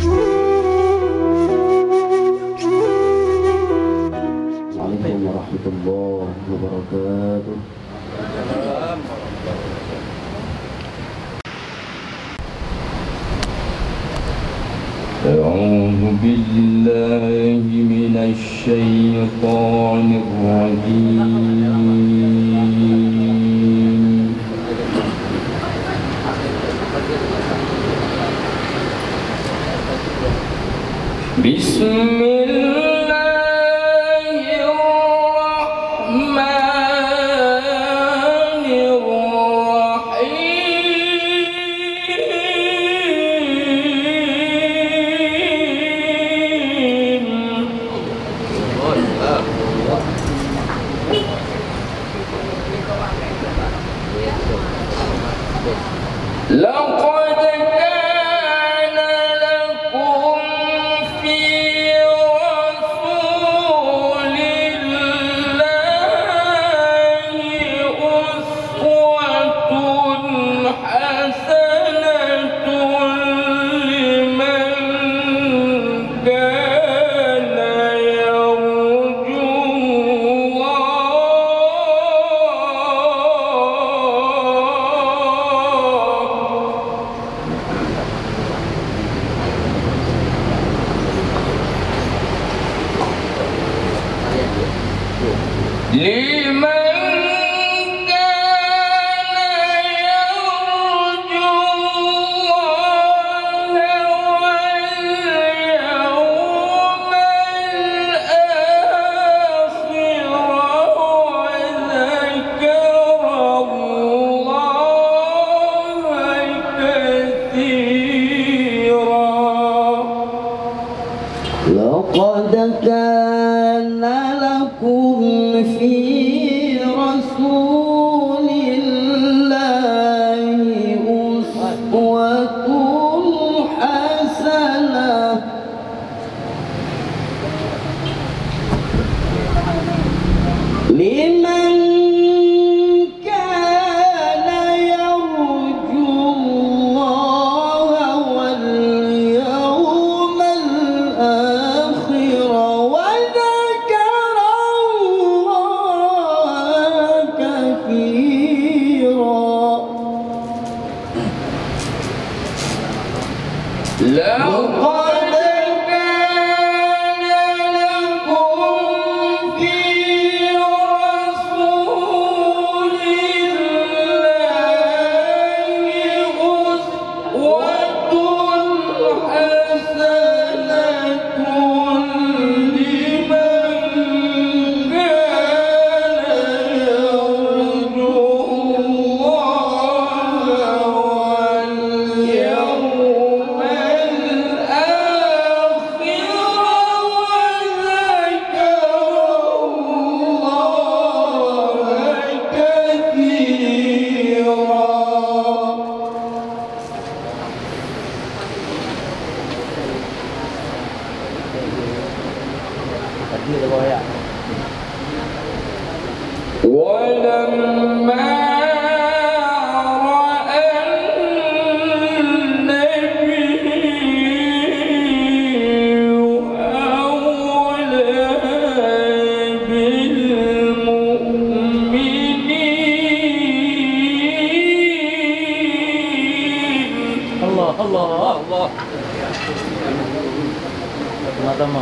Assalamualaikum warahmatullahi wabarakatuh. أعوذ بالله من الشيطان الرجيم. بسم الله الرحمن الرحيم. لقد كان لكم في رسول الله أسوة حسنة لمن كان يرجو لمن كان يرجو الله واليوم الآخر وذكر الله كثيرا. لقد كان لكم في رسول الله أسوة حسنة لمن كان يرجو الله واليوم الآخر وذكر الله كثيرا. لقد كان لكم في رسول الله أسوة حسنة لمن كان يرجو الله واليوم الآخر ولما رأى النبي أولى بالمؤمنين. الله الله الله. Tama-tama.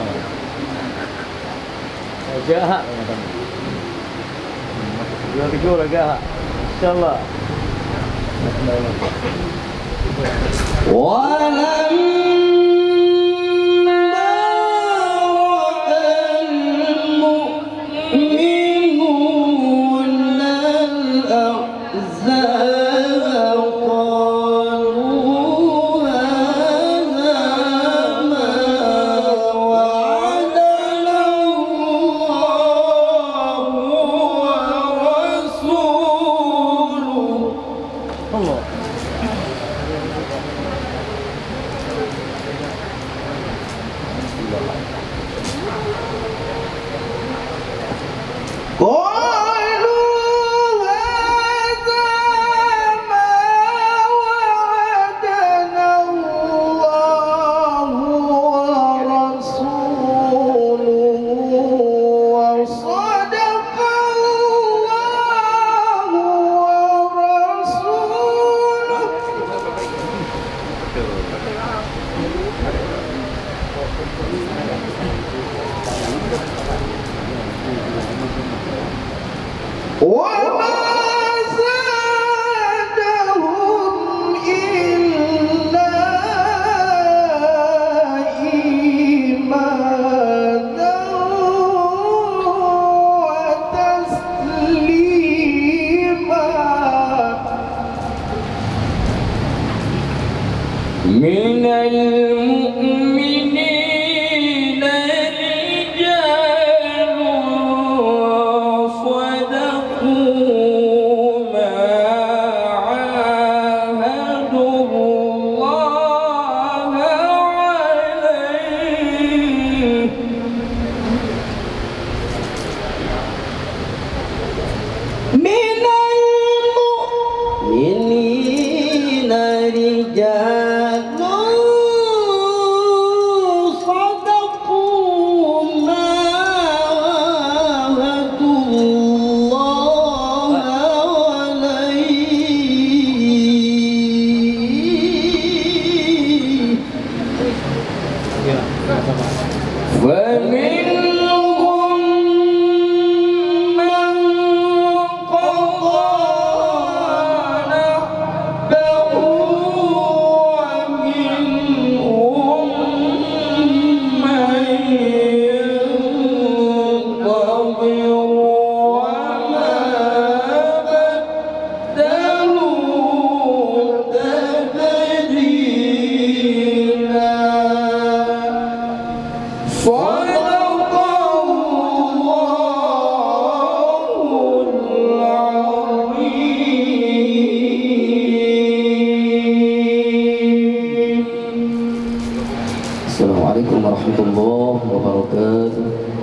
Jahat tama-tama. Dua lagi. Insyaallah. ولما رأى المؤمنون الأحزاب قالوا هذا ما وعدنا الله ورسوله. الله. قالوا هذا ما وعدنا الله وما زادهم إلا إيمانا وتسليما من المؤمنين رجال صدقوا ما عاهدوا الله عليه من المؤمنين رجال صدقوا ما عاهدوا الله عليه ومنهم من قضى نحبه ومنهم من ينتظر وما بدلوا تبديلا صدق الله العظيم. Assalamualaikum warahmatullahi wabarakatuh.